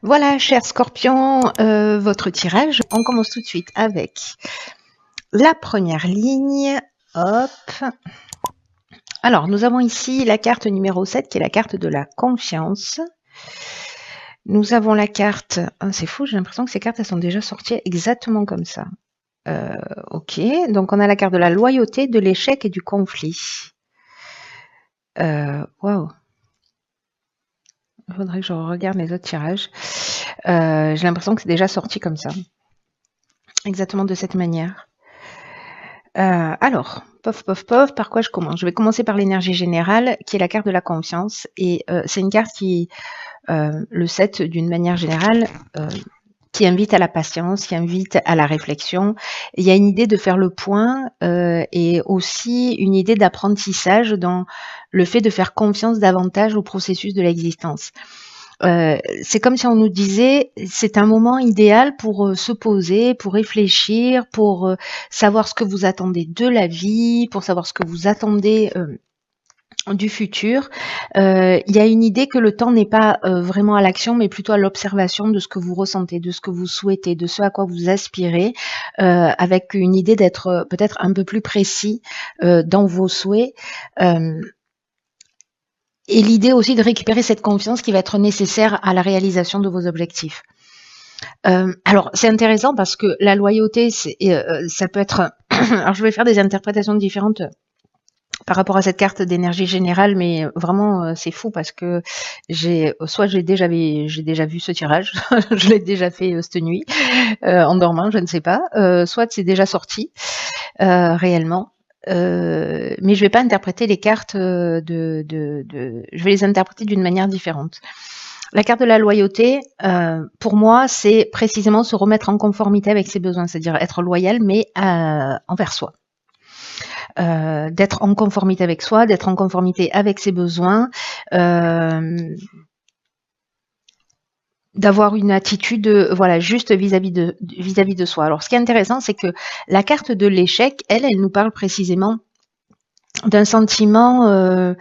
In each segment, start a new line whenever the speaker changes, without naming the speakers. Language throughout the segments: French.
Voilà, cher Scorpion, votre tirage. On commence tout de suite avec la première ligne. Hop. Alors, nous avons ici la carte numéro 7 qui est la carte de la confiance. Nous avons la carte... Oh, c'est fou, j'ai l'impression que ces cartes elles sont déjà sorties exactement comme ça. Ok, donc on a la carte de la loyauté, de l'échec et du conflit. Waouh. Il faudrait que je regarde les autres tirages. J'ai l'impression que c'est déjà sorti comme ça. Exactement de cette manière. Alors, pof, pof, pof, par quoi je commence? Je vais commencer par l'énergie générale, qui est la carte de la confiance. Et c'est une carte qui, le 7, d'une manière générale, qui invite à la patience, qui invite à la réflexion. Il y a une idée de faire le point et aussi une idée d'apprentissage dans le fait de faire confiance davantage au processus de l'existence. C'est comme si on nous disait, c'est un moment idéal pour se poser, pour réfléchir, pour savoir ce que vous attendez de la vie, pour savoir ce que vous attendez du futur. Il y a une idée que le temps n'est pas vraiment à l'action, mais plutôt à l'observation de ce que vous ressentez, de ce que vous souhaitez, de ce à quoi vous aspirez, avec une idée d'être peut-être un peu plus précis dans vos souhaits. Et l'idée aussi de récupérer cette confiance qui va être nécessaire à la réalisation de vos objectifs. Alors, c'est intéressant parce que la loyauté, ça peut être... Alors, je vais faire des interprétations différentes par rapport à cette carte d'énergie générale, mais vraiment, c'est fou parce que j'ai déjà vu ce tirage, je l'ai déjà fait cette nuit, en dormant, je ne sais pas, soit c'est déjà sorti réellement. Mais je vais pas interpréter les cartes je vais les interpréter d'une manière différente. La carte de la loyauté, pour moi, c'est précisément se remettre en conformité avec ses besoins, c'est-à-dire être loyal, mais envers soi. D'être en conformité avec soi, d'être en conformité avec ses besoins, d'avoir une attitude voilà juste vis-à-vis de soi. Alors, ce qui est intéressant, c'est que la carte de l'échec, elle nous parle précisément d'un sentiment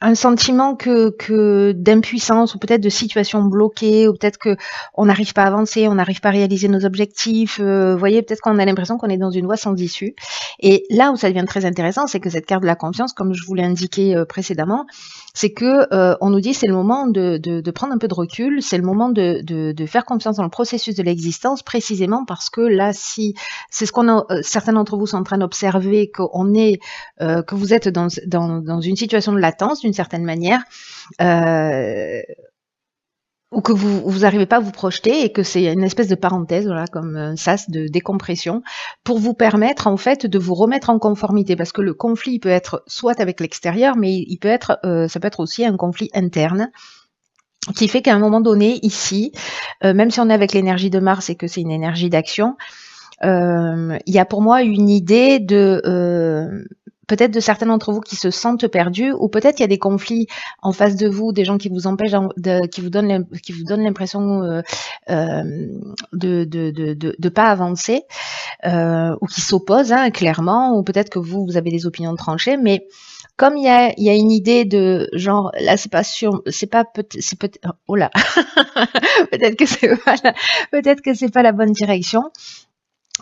un sentiment que d'impuissance ou peut-être de situation bloquée ou peut-être que on n'arrive pas à avancer, on n'arrive pas à réaliser nos objectifs. Vous voyez, peut-être qu'on a l'impression qu'on est dans une voie sans issue. Et là où ça devient très intéressant, c'est que cette carte de la confiance, comme je vous l'ai indiqué précédemment, c'est que on nous dit c'est le moment de prendre un peu de recul, c'est le moment de faire confiance dans le processus de l'existence, précisément parce que là, si c'est ce qu'on a, certains d'entre vous sont en train d'observer, que vous êtes dans une situation de latence d'une certaine manière, ou que vous n'arrivez pas à vous projeter et que c'est une espèce de parenthèse, voilà, comme un sas de décompression, pour vous permettre en fait de vous remettre en conformité, parce que le conflit il peut être soit avec l'extérieur, mais il peut être, ça peut être aussi un conflit interne qui fait qu'à un moment donné, ici, même si on est avec l'énergie de Mars et que c'est une énergie d'action, il y a pour moi une idée de peut-être de certains d'entre vous qui se sentent perdus, ou peut-être il y a des conflits en face de vous, des gens qui vous empêchent, qui vous donnent l'impression de pas avancer, ou qui s'opposent clairement, ou peut-être que vous avez des opinions tranchées, mais comme il y a une idée de genre là c'est pas sûr, c'est peut-être oh là peut-être que peut-être que c'est pas la bonne direction.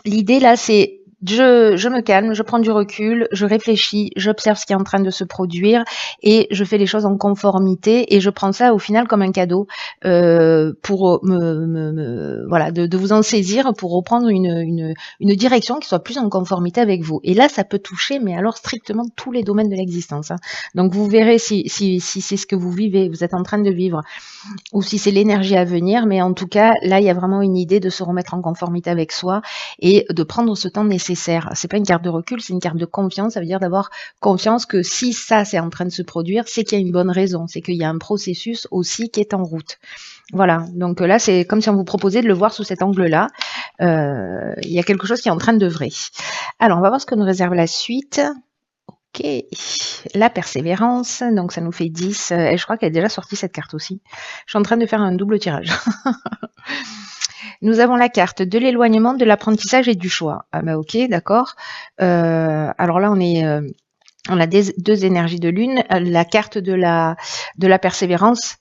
L'idée là, c'est je me calme, je prends du recul, je réfléchis, j'observe ce qui est en train de se produire et je fais les choses en conformité et je prends ça au final comme un cadeau pour voilà de vous en saisir pour reprendre une direction qui soit plus en conformité avec vous. Et là, ça peut toucher, mais alors strictement tous les domaines de l'existence. Donc vous verrez si c'est ce que vous vivez, vous êtes en train de vivre, ou si c'est l'énergie à venir, mais en tout cas, là, il y a vraiment une idée de se remettre en conformité avec soi et de prendre ce temps nécessaire. C'est pas une carte de recul, c'est une carte de confiance. Ça veut dire d'avoir confiance que si ça, c'est en train de se produire, c'est qu'il y a une bonne raison, c'est qu'il y a un processus aussi qui est en route. Voilà, donc là, c'est comme si on vous proposait de le voir sous cet angle-là. Il y a quelque chose qui est en train d'œuvrer. Alors, on va voir ce que nous réserve la suite. Ok, la persévérance, donc ça nous fait 10, et je crois qu'elle est déjà sortie cette carte aussi. Je suis en train de faire un double tirage. Nous avons la carte de l'éloignement, de l'apprentissage et du choix. Ah bah ok, d'accord. Alors là, on est On a deux énergies de lune. La carte de la persévérance,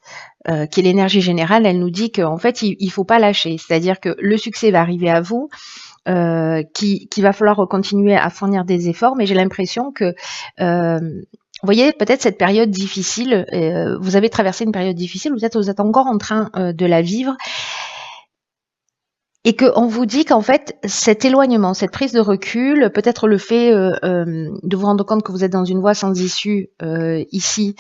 qui est l'énergie générale, elle nous dit qu'en fait, il faut pas lâcher. C'est-à-dire que le succès va arriver à vous, qu'il va falloir continuer à fournir des efforts, mais j'ai l'impression que vous voyez, peut-être cette période difficile, vous avez traversé une période difficile, vous êtes encore en train de la vivre, et qu'on vous dit qu'en fait, cet éloignement, cette prise de recul, peut-être le fait de vous rendre compte que vous êtes dans une voie sans issue ici,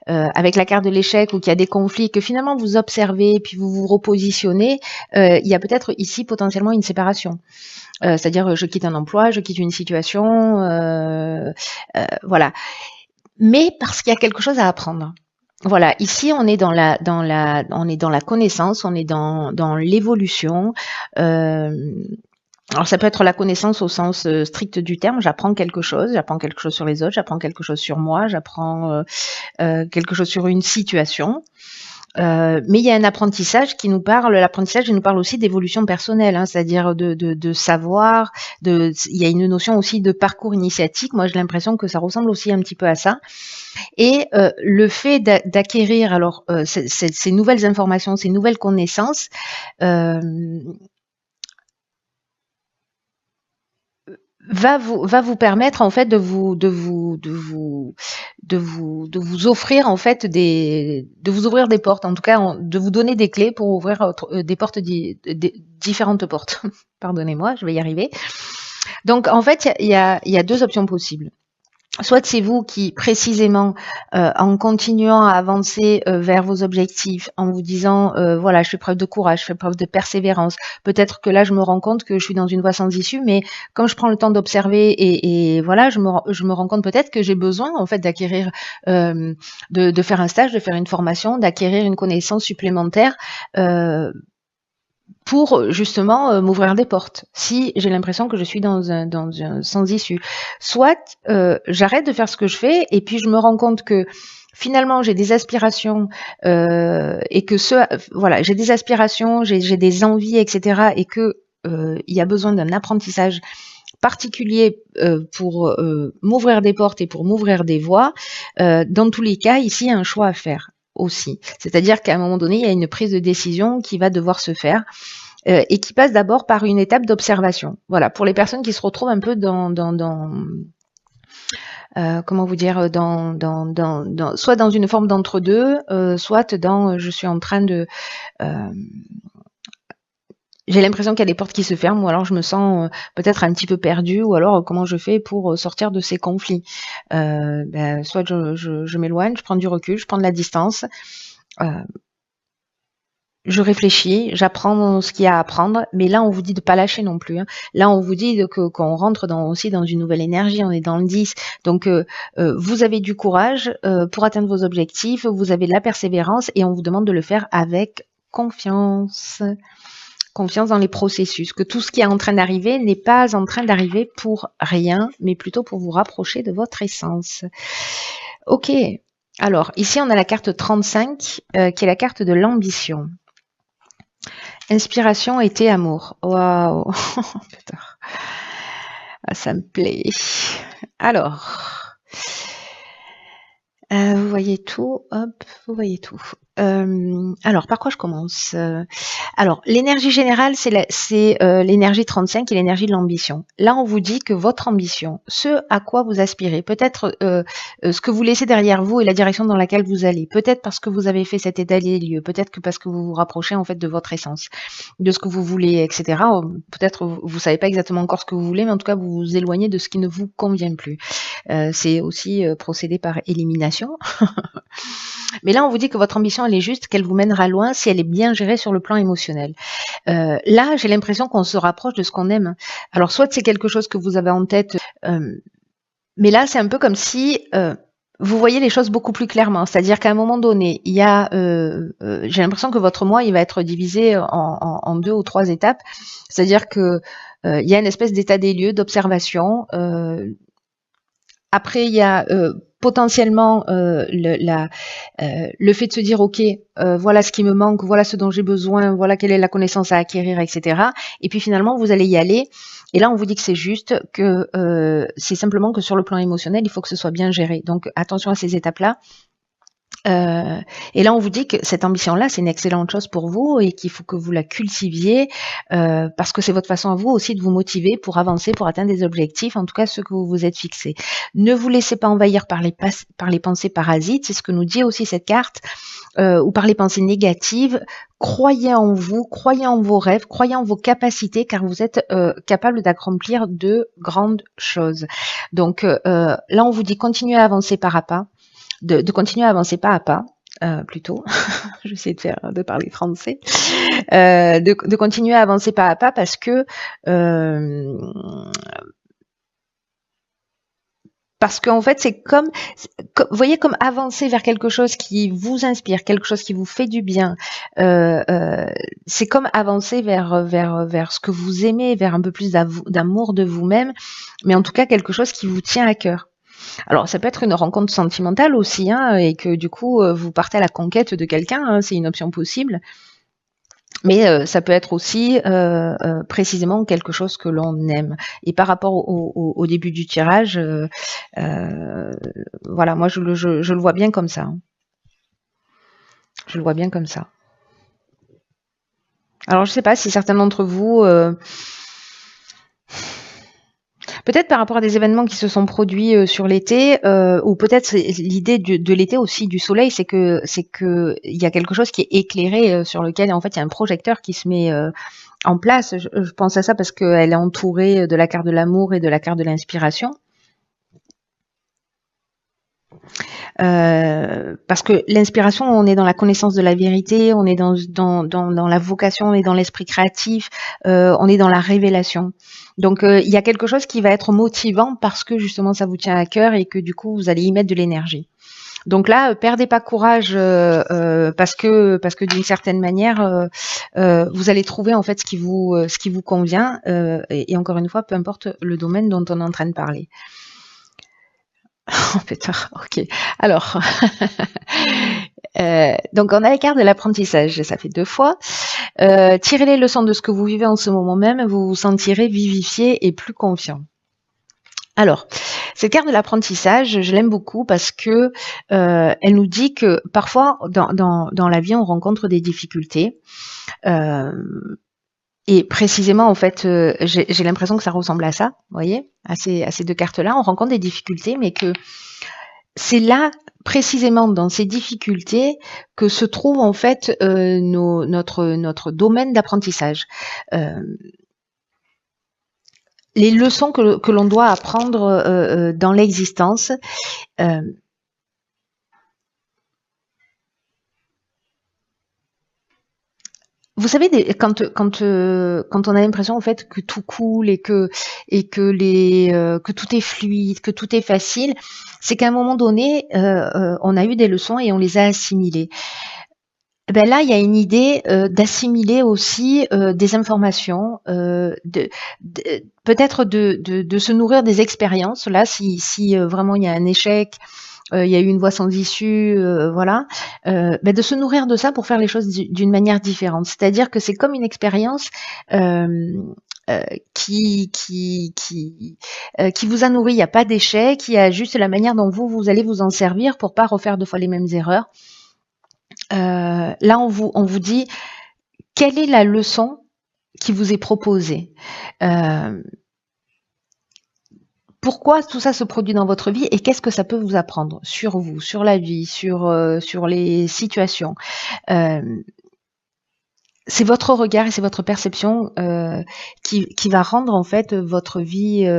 avec la carte de l'échec, ou qu'il y a des conflits, que finalement vous observez, et puis vous vous repositionnez, il y a peut-être ici potentiellement une séparation. C'est-à-dire, je quitte un emploi, je quitte une situation, voilà. Mais parce qu'il y a quelque chose à apprendre. Voilà, ici on est dans la connaissance, on est dans l'évolution. Alors ça peut être la connaissance au sens strict du terme. J'apprends quelque chose sur les autres, j'apprends quelque chose sur moi, j'apprends quelque chose sur une situation. Mais il y a un apprentissage qui nous parle. L'apprentissage, il nous parle aussi d'évolution personnelle, hein, c'est-à-dire de savoir. Il y a une notion aussi de parcours initiatique. Moi, j'ai l'impression que ça ressemble aussi un petit peu à ça. Et le fait d'acquérir alors ces nouvelles informations, ces nouvelles connaissances, va vous permettre en fait de vous offrir en fait de vous ouvrir des portes, en tout cas de vous donner des clés pour ouvrir des portes, différentes portes. Pardonnez-moi, je vais y arriver. Donc en fait il y a deux options possibles. Soit c'est vous qui, précisément, en continuant à avancer vers vos objectifs, en vous disant, voilà, je fais preuve de courage, je fais preuve de persévérance. Peut-être que là, je me rends compte que je suis dans une voie sans issue, mais comme je prends le temps d'observer et voilà, je me rends compte peut-être que j'ai besoin, en fait, d'acquérir, de faire un stage, de faire une formation, d'acquérir une connaissance supplémentaire, pour justement m'ouvrir des portes, si j'ai l'impression que je suis dans un sans issue. Soit j'arrête de faire ce que je fais et puis je me rends compte que finalement j'ai des aspirations et que voilà, j'ai des aspirations, j'ai des envies, etc. et que il y a besoin d'un apprentissage particulier pour m'ouvrir des portes et pour m'ouvrir des voies. Dans tous les cas, ici, il y a un choix à faire aussi. C'est-à-dire qu'à un moment donné, il y a une prise de décision qui va devoir se faire et qui passe d'abord par une étape d'observation. Voilà, pour les personnes qui se retrouvent un peu comment vous dire, soit dans une forme d'entre-deux, soit dans je suis en train de j'ai l'impression qu'il y a des portes qui se ferment, ou alors je me sens peut-être un petit peu perdue, ou alors comment je fais pour sortir de ces conflits. Soit je m'éloigne, je prends du recul, je prends de la distance, je réfléchis, j'apprends ce qu'il y a à apprendre, mais là on vous dit de pas lâcher non plus, hein. Là on vous dit qu'on rentre aussi dans une nouvelle énergie, on est dans le 10, donc vous avez du courage pour atteindre vos objectifs, vous avez de la persévérance et on vous demande de le faire avec confiance. Confiance dans les processus, que tout ce qui est en train d'arriver n'est pas en train d'arriver pour rien, mais plutôt pour vous rapprocher de votre essence. Ok, alors ici on a la carte 35, qui est la carte de l'ambition. Inspiration, été, amour. Waouh. Putain. Ah, ça me plaît. Alors, vous voyez tout, hop, vous voyez tout. Alors, par quoi je commence? Alors, l'énergie générale, c'est l'énergie 35 et l'énergie de l'ambition. Là, on vous dit que votre ambition, ce à quoi vous aspirez, peut-être ce que vous laissez derrière vous et la direction dans laquelle vous allez, peut-être parce que vous avez fait cet état des lieux, peut-être que parce que vous vous rapprochez en fait de votre essence, de ce que vous voulez, etc. Peut-être vous savez pas exactement encore ce que vous voulez, mais en tout cas, vous vous éloignez de ce qui ne vous convient plus. C'est aussi procéder par élimination. Mais là, on vous dit que votre ambition, elle est juste, qu'elle vous mènera loin si elle est bien gérée sur le plan émotionnel. Là, j'ai l'impression qu'on se rapproche de ce qu'on aime. Alors, soit c'est quelque chose que vous avez en tête, mais là, c'est un peu comme si vous voyez les choses beaucoup plus clairement. C'est-à-dire qu'à un moment donné, il y a, j'ai l'impression que votre moi, il va être divisé en 2 ou 3 étapes. C'est-à-dire que il y a une espèce d'état des lieux, d'observation. après, il y a potentiellement le fait de se dire, OK, voilà ce qui me manque, voilà ce dont j'ai besoin, voilà quelle est la connaissance à acquérir, etc. Et puis finalement, vous allez y aller. Et là, on vous dit que c'est juste, que c'est simplement que sur le plan émotionnel, il faut que ce soit bien géré. Donc, attention à ces étapes-là. Et là, on vous dit que cette ambition-là, c'est une excellente chose pour vous et qu'il faut que vous la cultiviez parce que c'est votre façon à vous aussi de vous motiver pour avancer, pour atteindre des objectifs, en tout cas ceux que vous vous êtes fixés. Ne vous laissez pas envahir par les pensées parasites, c'est ce que nous dit aussi cette carte, ou par les pensées négatives. Croyez en vous, croyez en vos rêves, croyez en vos capacités, car vous êtes capable d'accomplir de grandes choses. Donc là, on vous dit continuez à avancer pas à pas. De continuer à avancer pas à pas, plutôt. J'essaie de parler français. De continuer à avancer pas à pas parce que qu'en fait, c'est comme, vous voyez, comme avancer vers quelque chose qui vous inspire, quelque chose qui vous fait du bien. C'est comme avancer vers ce que vous aimez, vers un peu plus d'amour de vous-même, mais en tout cas quelque chose qui vous tient à cœur. Alors, ça peut être une rencontre sentimentale aussi, hein, et que du coup, vous partez à la conquête de quelqu'un, hein, c'est une option possible. Mais ça peut être aussi précisément quelque chose que l'on aime. Et par rapport au début du tirage, voilà, moi je le vois bien comme ça. Hein. Je le vois bien comme ça. Alors, je ne sais pas si certains d'entre vous... peut-être par rapport à des événements qui se sont produits sur l'été, ou peut-être l'idée de l'été aussi, du soleil, c'est que il y a quelque chose qui est éclairé sur lequel en fait il y a un projecteur qui se met en place. Je pense à ça parce qu'elle est entourée de la carte de l'amour et de la carte de l'inspiration. Parce que l'inspiration, on est dans la connaissance de la vérité, on est dans la vocation, on est dans l'esprit créatif, on est dans la révélation. Donc il y a quelque chose qui va être motivant parce que justement ça vous tient à cœur et que du coup vous allez y mettre de l'énergie. Donc là, perdez pas courage parce que d'une certaine manière, vous allez trouver en fait ce qui vous convient. Et encore une fois, peu importe le domaine dont on est en train de parler. Oh putain, ok. Alors, donc on a la carte de l'apprentissage, ça fait 2 fois. Tirez les leçons de ce que vous vivez en ce moment même, vous vous sentirez vivifié et plus confiant. Alors, cette carte de l'apprentissage, je l'aime beaucoup parce que elle nous dit que parfois dans la vie on rencontre des difficultés. Et précisément, en fait, j'ai l'impression que ça ressemble à ça, vous voyez, à ces 2 cartes-là. On rencontre des difficultés, mais que c'est là, précisément dans ces difficultés, que se trouve en fait notre domaine d'apprentissage. Les leçons que l'on doit apprendre dans l'existence. Vous savez, quand on a l'impression en fait que tout coule et que tout est fluide, que tout est facile, c'est qu'à un moment donné, on a eu des leçons et on les a assimilées. Ben là, il y a une idée d'assimiler aussi des informations, peut-être de se nourrir des expériences. Là, si vraiment il y a un échec, il y a eu une voie sans issue, voilà, ben de se nourrir de ça pour faire les choses d'une manière différente. C'est-à-dire que c'est comme une expérience qui vous a nourri. Il n'y a pas d'échec, il y a juste la manière dont vous allez vous en servir pour pas refaire 2 fois les mêmes erreurs. Là, on vous dit quelle est la leçon qui vous est proposée. Pourquoi tout ça se produit dans votre vie et qu'est-ce que ça peut vous apprendre sur vous, sur la vie, sur les situations. C'est votre regard et c'est votre perception qui va rendre en fait votre vie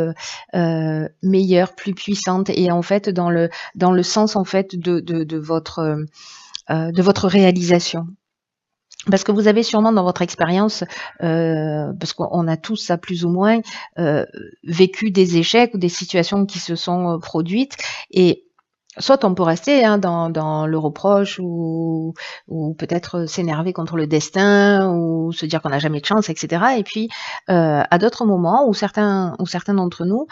meilleure, plus puissante et en fait dans le sens en fait de votre réalisation. Parce que vous avez sûrement dans votre expérience, parce qu'on a tous ça plus ou moins, vécu des échecs ou des situations qui se sont produites et Soit on peut rester hein, dans le reproche ou peut-être s'énerver contre le destin ou se dire qu'on n'a jamais de chance, etc. Et puis, à d'autres moments, où certains d'entre nous,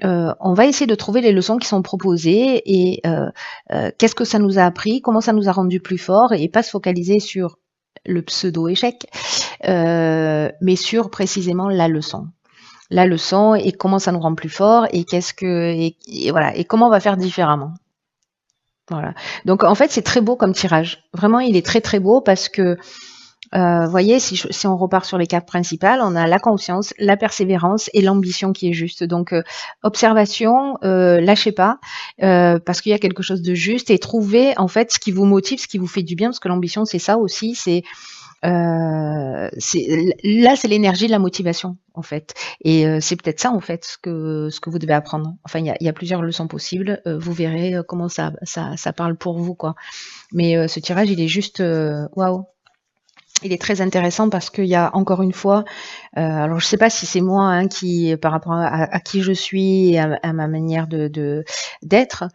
on va essayer de trouver les leçons qui sont proposées et qu'est-ce que ça nous a appris, comment ça nous a rendu plus forts et pas se focaliser sur le pseudo-échec, mais sur précisément la leçon et comment ça nous rend plus fort et voilà et comment on va faire différemment. Voilà. Donc en fait, c'est très beau comme tirage. Vraiment, il est très très beau parce que, voyez, si on repart sur les cartes principales, on a la confiance, la persévérance et l'ambition qui est juste. Donc observation, lâchez pas, parce qu'il y a quelque chose de juste et trouvez en fait ce qui vous motive, ce qui vous fait du bien, parce que l'ambition c'est ça aussi, c'est l'énergie de la motivation en fait et c'est peut-être ça en fait ce que vous devez apprendre. Enfin il y a plusieurs leçons possibles, vous verrez comment ça parle pour vous quoi. Mais ce tirage il est juste waouh. Il est très intéressant parce qu'il y a encore une fois, alors je sais pas si c'est moi hein, qui par rapport à qui je suis et à ma manière d'être,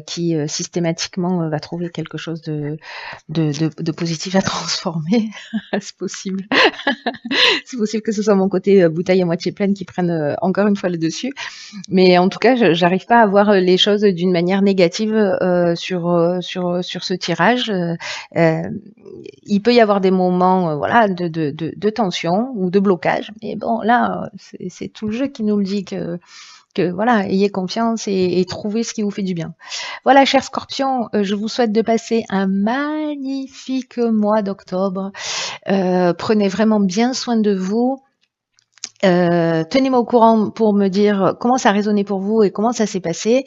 qui systématiquement va trouver quelque chose de positif à transformer. C'est possible. C'est possible que ce soit mon côté bouteille à moitié pleine qui prenne encore une fois le dessus. Mais en tout cas, j'arrive pas à voir les choses d'une manière négative sur ce tirage. Il peut y avoir des moments voilà, de tension ou de blocage. Mais bon, là, c'est tout le jeu qui nous le dit que voilà, ayez confiance et trouvez ce qui vous fait du bien. Voilà, chers scorpions, je vous souhaite de passer un magnifique mois d'octobre. Prenez vraiment bien soin de vous. Tenez-moi au courant pour me dire comment ça a résonné pour vous et comment ça s'est passé.